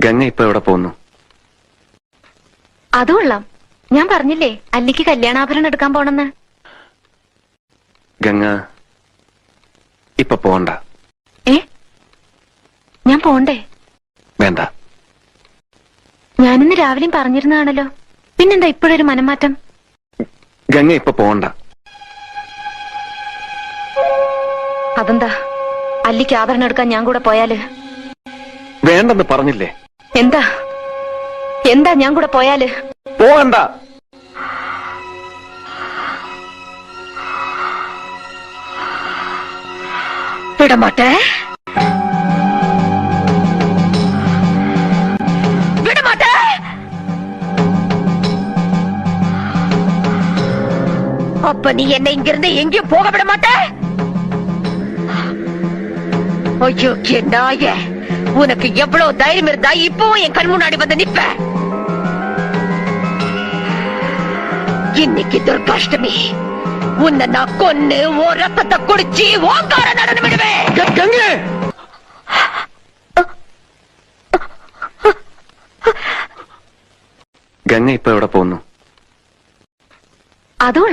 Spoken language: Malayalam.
ഗംഗ ഇപ്പൊ എവിടെ പോകുന്നു? അത് കൊള്ളാം. ഞാൻ പറഞ്ഞില്ലേ അല്ലിക്ക് കല്യാണാഭരണം എടുക്കാൻ പോണെന്ന്. ഗംഗ ഇപ്പൊ പോണ്ട. ഞാൻ പോണ്ടേ? വേണ്ട. ഞാനിന്ന് രാവിലെയും പറഞ്ഞിരുന്നാണല്ലോ, പിന്നെന്താ ഇപ്പോഴൊരു മനംമാറ്റം? ഗംഗ ഇപ്പൊ പോണ്ട. അതെന്താ? അല്ലിക്ക് ആഭരണം എടുക്കാൻ ഞാൻ കൂടെ പോയാല്? വേണ്ടെന്ന് പറഞ്ഞില്ലേ? എന്താ എന്താ ഞാൻ കൂടെ പോയാല്? പോകണ്ട. വിടമാട്ടെ, വിടമാട്ടെ. அப்ப நீ என்னை இங்கிருந்து எங்கேயும் போக விட மாட்ட? ஐயோ நாய, உனக்கு எவ்வளவு தைரியம் இருந்தா இப்பவும் என் கண் முன்னாடி வந்து நிப்ப? இன்னைக்கு துர்காஷ்டமி, உன்னை நான் கொன்னு ஓ ரத்தத்தை குடிச்சு ஓங்கார நடனம் விடுவேன். ഗംഗ ഇപ്പൊ എവിടെ പോകുന്നു? അതുകൊള്ള